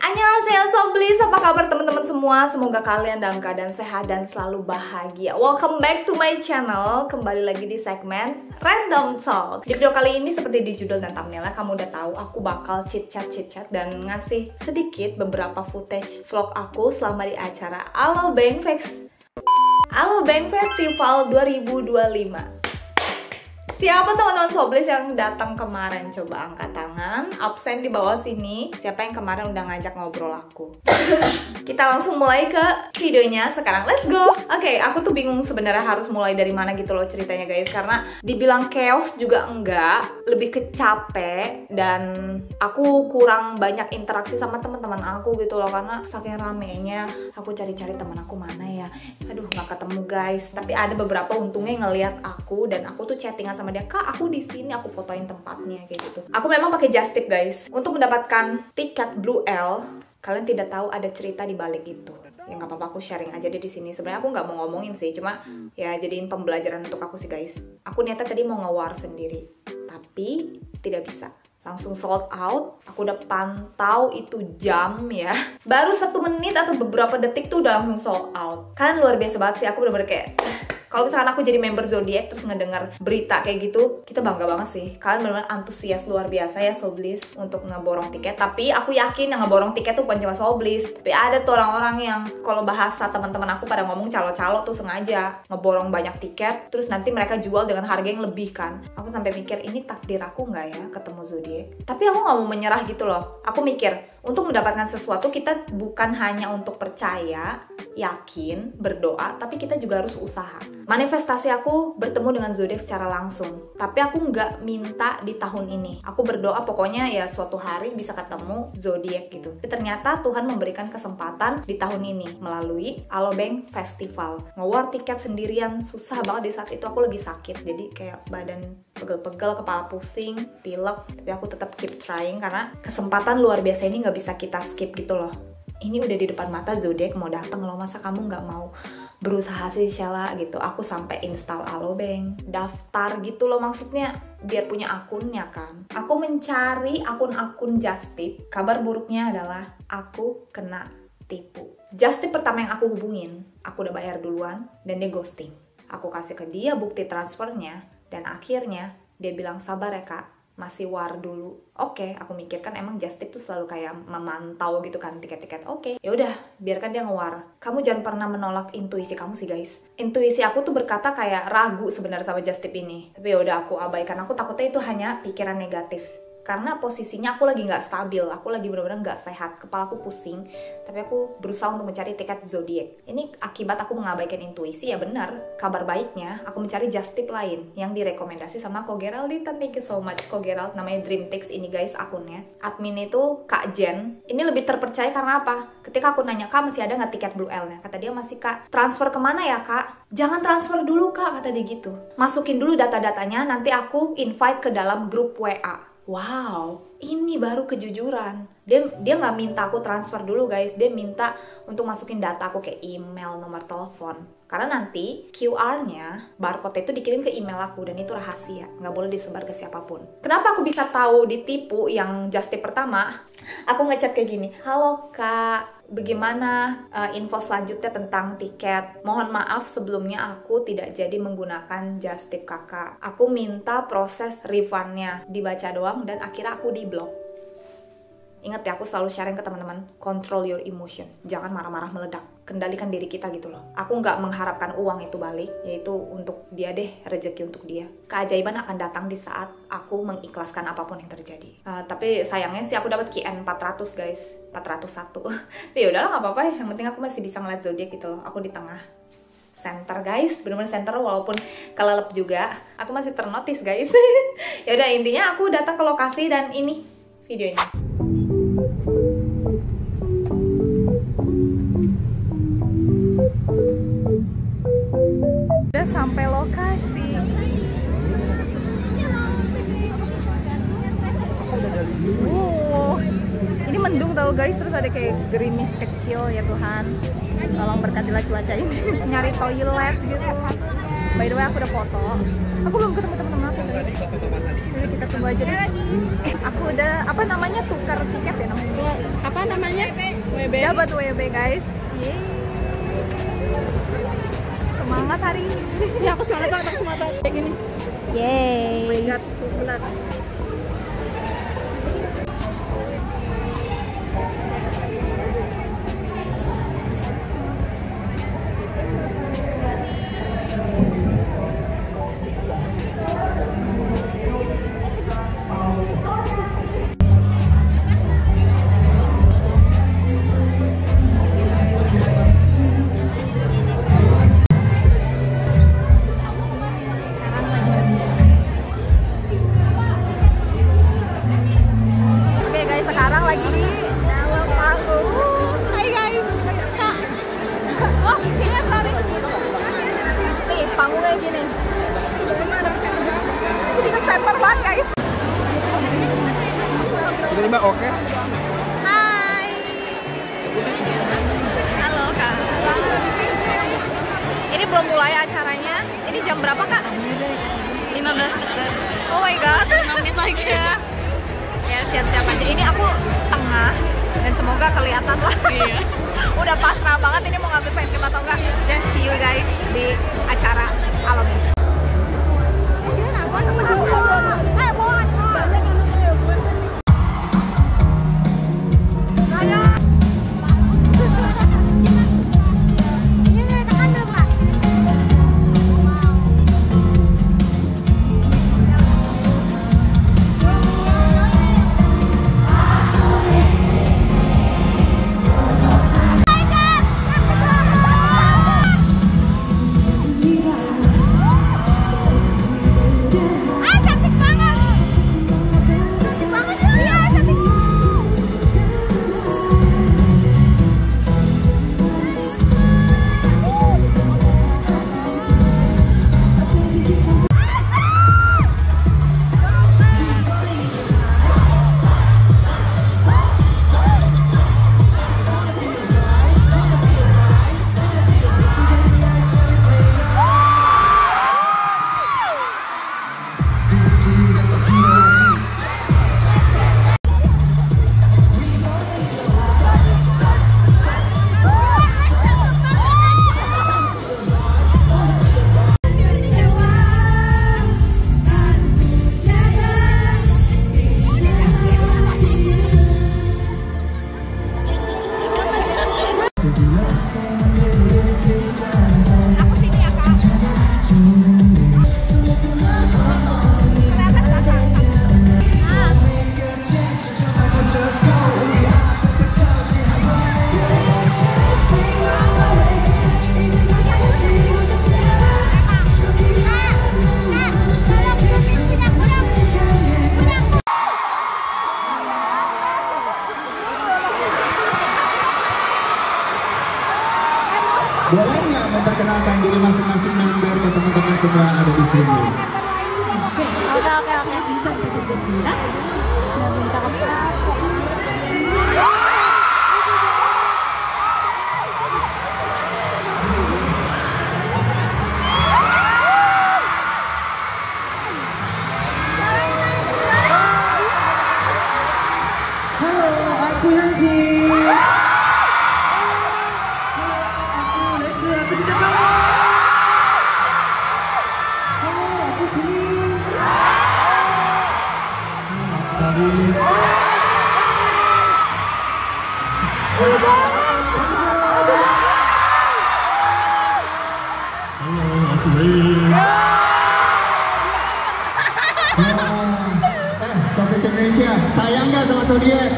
Annyeonghaseyo Soblis, apa kabar teman-teman semua? Semoga kalian dalam keadaan sehat dan selalu bahagia. Welcome back to my channel. Kembali lagi di segmen Random Talk. Di video kali ini seperti di judul dan thumbnailnya kamu udah tahu, aku bakal chit-chat dan ngasih sedikit beberapa footage vlog aku selama di acara Alobank Festival 2025. Siapa teman-teman Soblis yang datang kemarin? Coba angkat tangan, absen di bawah sini. Siapa yang kemarin udah ngajak ngobrol aku? Kita langsung mulai ke videonya sekarang. Let's go! Oke, aku tuh bingung sebenarnya harus mulai dari mana gitu loh ceritanya guys. Karena dibilang chaos juga enggak, lebih ke capek. Dan aku kurang banyak interaksi sama teman-teman aku gitu loh. Karena saking ramenya, aku cari-cari teman aku mana ya. Aduh, nggak ketemu guys. Tapi ada beberapa untungnya ngelihat aku. Dan aku tuh chattingan sama dia, Kak, aku di sini, aku fotoin tempatnya kayak gitu. Aku memang pakai just tip guys untuk mendapatkan tiket Blue L. Kalian tidak tahu ada cerita di balik itu. Ya nggak apa-apa, aku sharing aja deh di sini. Sebenarnya aku nggak mau ngomongin sih, cuma ya jadiin pembelajaran untuk aku sih guys. Aku niatnya tadi mau nge-war sendiri, tapi tidak bisa. Langsung sold out. Aku udah pantau itu jam ya. Baru 1 menit atau beberapa detik tuh udah langsung sold out. Kalian luar biasa banget sih. Aku bener-bener kayak kalau misalkan aku jadi member Zodiac terus ngedengar berita kayak gitu, kita bangga banget sih. Kalian benar-benar antusias luar biasa ya Soblis untuk ngeborong tiket. Tapi aku yakin yang ngeborong tiket tuh bukan cuma Soblis. Tapi ada tuh orang-orang yang kalau bahasa teman-teman aku pada ngomong calo-calo tuh sengaja ngeborong banyak tiket, terus nanti mereka jual dengan harga yang lebih kan. Aku sampai mikir, ini takdir aku nggak ya ketemu Zodiac? Tapi aku nggak mau menyerah gitu loh. Aku mikir, untuk mendapatkan sesuatu kita bukan hanya untuk percaya, yakin, berdoa, tapi kita juga harus usaha. Manifestasi aku bertemu dengan Zodiac secara langsung, tapi aku nggak minta di tahun ini. Aku berdoa pokoknya ya suatu hari bisa ketemu Zodiac gitu. Tapi ternyata Tuhan memberikan kesempatan di tahun ini melalui Alobank Festival. Nge-war tiket sendirian susah banget. Di saat itu aku lagi sakit, jadi kayak badan pegel-pegel, kepala pusing, pilek. Tapi aku tetap keep trying karena kesempatan luar biasa ini nggak bisa kita skip gitu loh. Ini udah di depan mata, Zodiac mau datang loh, masa kamu nggak mau berusaha sih Sheila gitu. Aku sampai install Alobank, daftar gitu loh, maksudnya biar punya akunnya kan. Aku mencari akun-akun just tip. Kabar buruknya adalah aku kena tipu. Just tip pertama yang aku hubungin, aku udah bayar duluan dan dia ghosting. Aku kasih ke dia bukti transfernya dan akhirnya dia bilang, sabar ya kak, masih war dulu. Oke, aku mikirkan emang just tip tuh selalu kayak memantau gitu kan tiket-tiket. Oke, ya udah, biarkan dia ngewar. Kamu jangan pernah menolak intuisi kamu sih guys. Intuisi aku tuh berkata kayak ragu sebenarnya sama just tip ini. Tapi ya udah aku abaikan. Aku takutnya itu hanya pikiran negatif. Karena posisinya aku lagi nggak stabil, aku lagi benar-benar nggak sehat, kepala aku pusing. Tapi aku berusaha untuk mencari tiket Zodiac. Ini akibat aku mengabaikan intuisi, ya benar. Kabar baiknya, aku mencari just tip lain yang direkomendasi sama Ko Geraldita. Thank you so much Ko Gerald, namanya Dreamtix ini guys akunnya. Admin itu Kak Jen. Ini lebih terpercaya karena apa? Ketika aku nanya, Kak masih ada nggak tiket Blue L-nya? Kata dia masih Kak. Transfer kemana ya Kak? Jangan transfer dulu Kak, kata dia gitu. Masukin dulu data-datanya, nanti aku invite ke dalam grup WA. Wow, ini baru kejujuran. Dia nggak minta aku transfer dulu guys. Dia minta untuk masukin data aku kayak email, nomor telepon. Karena nanti QR-nya, barcode itu dikirim ke email aku. Dan itu rahasia, nggak boleh disebar ke siapapun. Kenapa aku bisa tahu ditipu yang just tip pertama? Aku ngechat kayak gini, halo kak, bagaimana info selanjutnya tentang tiket? Mohon maaf sebelumnya aku tidak jadi menggunakan just tip kakak. Aku minta proses refundnya. Dibaca doang dan akhirnya aku di-block. Ingat ya, aku selalu sharing ke teman-teman, control your emotion. Jangan marah-marah meledak. Kendalikan diri kita gitu loh. Aku nggak mengharapkan uang itu balik, yaitu untuk dia deh, rezeki untuk dia. Keajaiban akan datang di saat aku mengikhlaskan apapun yang terjadi. Tapi sayangnya sih aku dapat KN 400 guys, 401. Tapi yaudahlah nggak apa-apa ya. Yang penting aku masih bisa ngeliat Zodiac gitu loh. Aku di tengah. Center guys, bener-bener center walaupun kelelep juga. Aku masih ternotis guys. Ya udah, intinya aku datang ke lokasi dan ini videonya. Udah sampai lokasi. Ini mendung tau guys, terus ada kayak gerimis kecil ya Tuhan. Tolong berkatilah cuaca ini. Nyari toilet gitu. By the way aku udah foto. Aku belum ketemu temen-temen aku guys. Jadi kita tunggu aja deh. Aku udah tukar tiket ya namanya. Apaan? namanya? WB. Dapat WB guys. Yeay. Semangat hari ini. Ya aku semangat banget, aku semangat kayak gini. Yeay. Oh my god, benar. Sekarang lagi di dalam panggung. Hai guys. Oh, iya sorry. Nih, panggungnya gini. Ini kan center banget guys. Ini Mbak oke? Hai. Halo Kak. Ini belum mulai acaranya. Ini jam berapa Kak? 15 menit. Oh my god. 5 menit lagi ya. Ya siap-siap aja. Ini aku tengah dan semoga kelihatan lah. Iya. Udah pasrah banget ini mau ngambil fan kita atau enggak. Dan see you guys di acara malam ini. Boleh nggak memperkenalkan diri masing-masing member ke teman-teman semua yang ada di sini? Oke. Bisa berbicara. Nggak bercakap. Halo, aku Hansi. Sobat Indonesia, sayang nggak sama Zodiac? 1,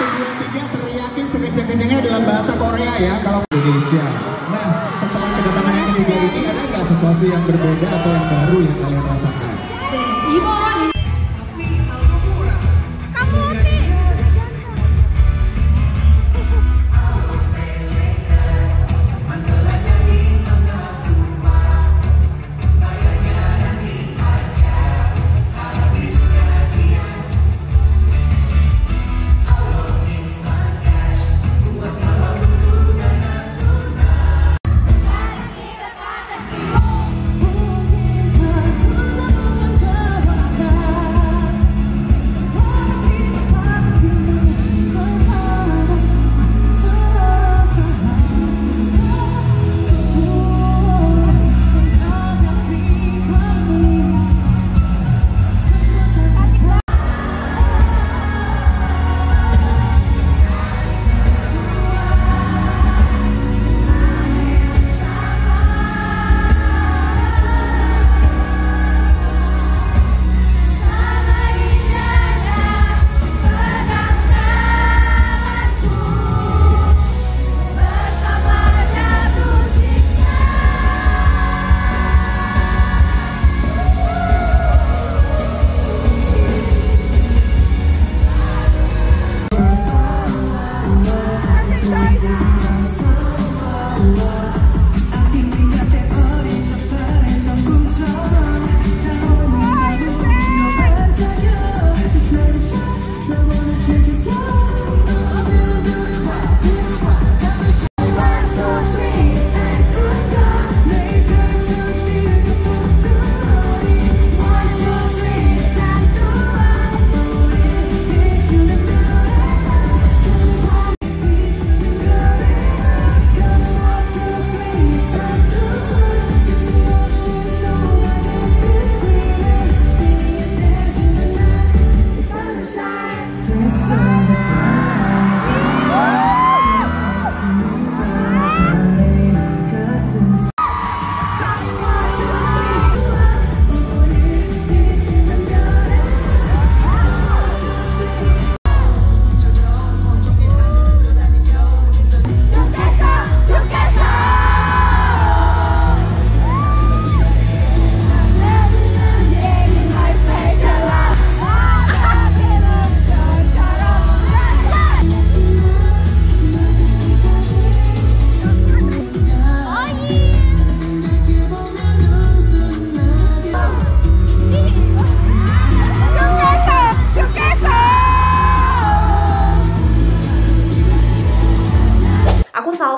2, 3 teriakin sekencang-kencangnya dalam bahasa Korea ya kalau Indonesia. Nah, setelah kedatangan yang ketiga ini ada nggak sesuatu yang berbeda atau yang baru yang kalian rasakan?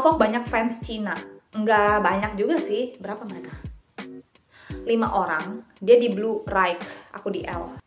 Salfok banyak fans Cina. Nggak banyak juga sih. Berapa mereka? 5 orang. Dia di blue right, aku di L.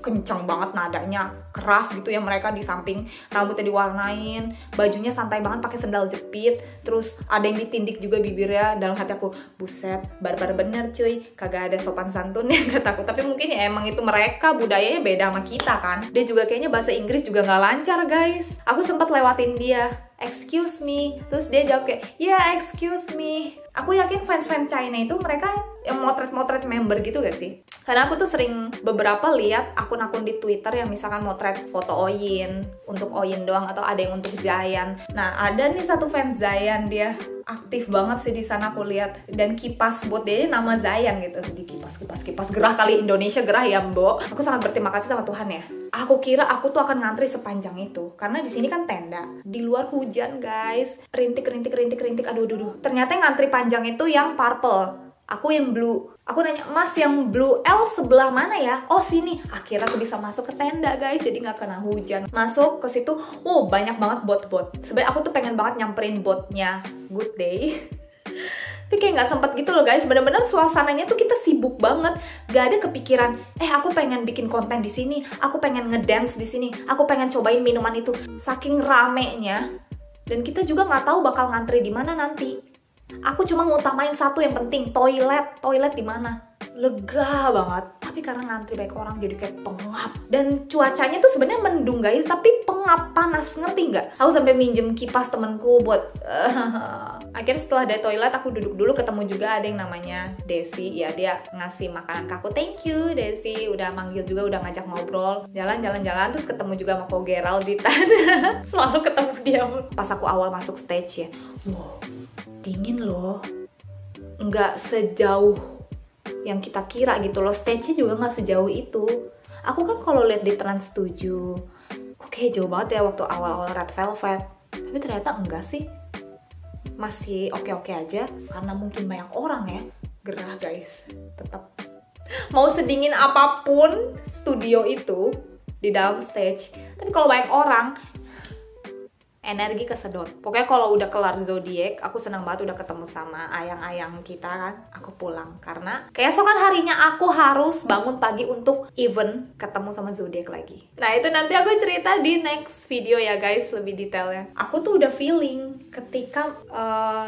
Kenceng banget nadanya, keras gitu ya mereka di samping. Rambutnya diwarnain, bajunya santai banget pakai sendal jepit. Terus ada yang ditindik juga bibirnya. Dalam hati aku, buset, barbar bener cuy. Kagak ada sopan santun ya, kataku. Tapi mungkin ya emang itu mereka, budayanya beda sama kita kan. Dia juga kayaknya bahasa Inggris juga nggak lancar guys. Aku sempat lewatin dia, excuse me. Terus dia jawab kayak, yeah excuse me. Aku yakin fans-fans China itu mereka yang motret-motret member gitu gak sih? Karena aku tuh sering beberapa lihat akun-akun di Twitter yang misalkan motret foto Oyin untuk Oyin doang atau ada yang untuk Zayan. Nah, ada nih satu fans Zayan, dia aktif banget sih di sana aku lihat. Dan kipas buat dia nama Zayan gitu. Di kipas gerah kali, Indonesia gerah ya, Mbok. Aku sangat berterima kasih sama Tuhan ya. Aku kira aku tuh akan ngantri sepanjang itu. Karena di sini kan tenda. Di luar hujan, guys. Rintik. Aduh. Ternyata yang ngantri panjang itu yang purple. Aku yang blue. Aku nanya, Mas yang blue L sebelah mana ya? Oh sini. Akhirnya aku bisa masuk ke tenda guys, jadi nggak kena hujan. Masuk ke situ, banyak banget bot-bot. Sebenarnya aku tuh pengen banget nyamperin botnya Good Day. Tapi kayak nggak sempet gitu loh guys. Bener-bener suasananya tuh kita sibuk banget. Gak ada kepikiran, aku pengen bikin konten di sini. Aku pengen ngedance di sini. Aku pengen cobain minuman itu. Saking ramenya. Dan kita juga nggak tahu bakal ngantri di mana nanti. Aku cuma ngutamain satu yang penting, toilet di mana. Lega banget. Tapi karena ngantri banyak orang jadi kayak pengap. Dan cuacanya tuh sebenarnya mendung guys, tapi pengap, panas, ngerti nggak? Aku sampai minjem kipas temenku buat akhirnya setelah dari toilet aku duduk dulu, ketemu juga ada yang namanya Desi. Ya dia ngasih makanan ke aku. Thank you Desi, udah manggil juga, udah ngajak ngobrol. Jalan-jalan terus ketemu juga sama Ko Geralditan. Selalu ketemu dia. Pas aku awal masuk stage ya, wow, dingin loh, nggak sejauh yang kita kira gitu loh. Stage-nya juga nggak sejauh itu. Aku kan kalau lihat di Trans 7, kok kayak jauh banget ya waktu awal-awal Red Velvet. Tapi ternyata enggak sih, masih oke-oke aja. Karena mungkin banyak orang ya, gerah guys. Tetap mau sedingin apapun studio itu di dalam stage, tapi kalau banyak orang, energi kesedot. Pokoknya kalau udah kelar Zodiac, aku senang banget udah ketemu sama ayang-ayang kita kan. Aku pulang karena keesokan harinya aku harus bangun pagi untuk event ketemu sama Zodiac lagi. Nah itu nanti aku cerita di next video ya guys, lebih detailnya. Aku tuh udah feeling ketika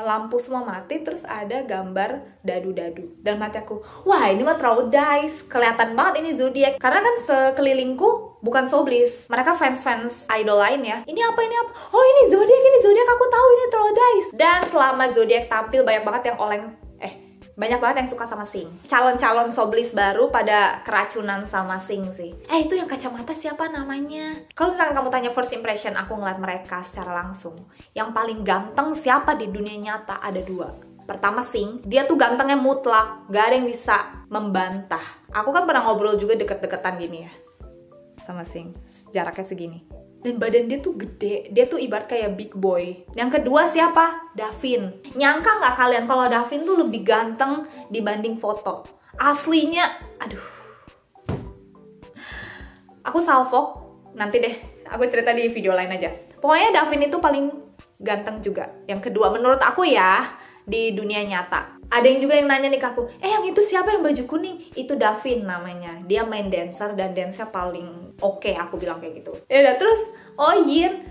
lampu semua mati terus ada gambar dadu-dadu. Dan mati aku, wah ini mah terlalu dice, kelihatan banget ini Zodiac. Karena kan sekelilingku bukan Soblis, mereka fans-fans idol lain ya. Ini apa? Oh ini Zodiac, aku tahu ini Trolodice. Dan selama Zodiac tampil banyak banget yang banyak banget yang suka sama Sing. Calon-calon Soblis baru pada keracunan sama Sing sih. Itu yang kacamata siapa namanya? Kalau misalkan kamu tanya first impression aku ngeliat mereka secara langsung, yang paling ganteng siapa di dunia nyata? Ada 2. Pertama Sing, dia tuh gantengnya mutlak, gak ada yang bisa membantah. Aku kan pernah ngobrol juga deket-deketan gini ya sama Sing, jaraknya segini. Dan badan dia tuh gede, dia tuh ibarat kayak big boy. Yang kedua siapa? Davin. Nyangka nggak kalian kalau Davin tuh lebih ganteng dibanding foto? Aslinya, aduh. Aku salfok, nanti deh, aku cerita di video lain aja. Pokoknya Davin itu paling ganteng juga. Yang kedua menurut aku ya, di dunia nyata. Ada yang juga yang nanya nih ke aku, yang itu siapa yang baju kuning? Itu Davin namanya. Dia main dancer dan dance-nya paling oke, aku bilang kayak gitu. Ya udah, terus Yin,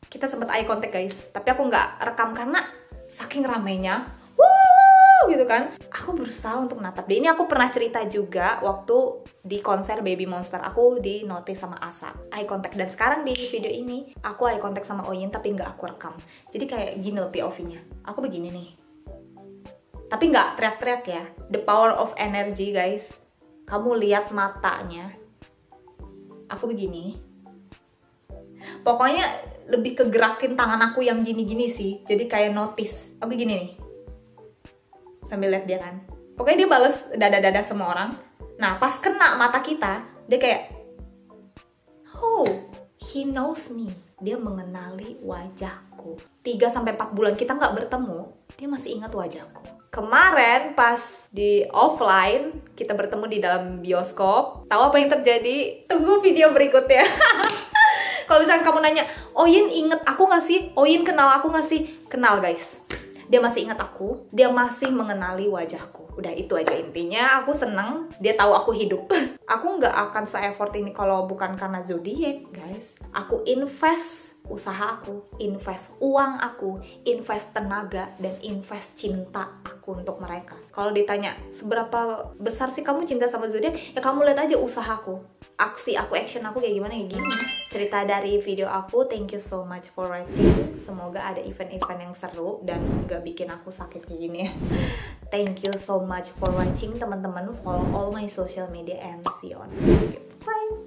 kita sempet eye contact guys. Tapi aku nggak rekam karena saking ramenya. Gitu kan. Aku berusaha untuk natap dia. Ini aku pernah cerita juga waktu di konser Baby Monster. Aku di notice sama Asa eye contact. Dan sekarang di video ini aku eye contact sama Yin tapi nggak aku rekam. Jadi kayak gini loh POV-nya. Aku begini nih. Tapi nggak teriak-teriak ya. The power of energy guys. Kamu lihat matanya. Aku begini. Pokoknya lebih kegerakin tangan aku yang gini-gini sih. Jadi kayak notice. Aku gini nih. Sambil lihat dia kan. Pokoknya dia bales dada-dada semua orang. Nah pas kena mata kita, dia kayak, oh, he knows me. Dia mengenali wajahku. 3-4 bulan kita nggak bertemu, dia masih ingat wajahku. Kemarin pas di offline, kita bertemu di dalam bioskop. Tahu apa yang terjadi? Tunggu video berikutnya. Kalau Kalau misalnya kamu nanya, Oyin inget aku gak sih? Oyin kenal aku gak sih? Kenal guys. Dia masih ingat aku, dia masih mengenali wajahku. Udah itu aja intinya. Aku seneng dia tahu aku hidup. Aku nggak akan se-effort ini kalau bukan karena zodiak, guys. Aku invest usaha aku, invest uang aku, invest tenaga, dan invest cinta aku untuk mereka. Kalau ditanya seberapa besar sih kamu cinta sama zodiak, ya kamu lihat aja usahaku, aksi aku, action aku kayak gimana, kayak gini. Cerita dari video aku. Thank you so much for watching. Semoga ada event-event yang seru dan gak bikin aku sakit kayak gini ya. Thank you so much for watching teman-teman. Follow all my social media and see you on YouTube. Bye.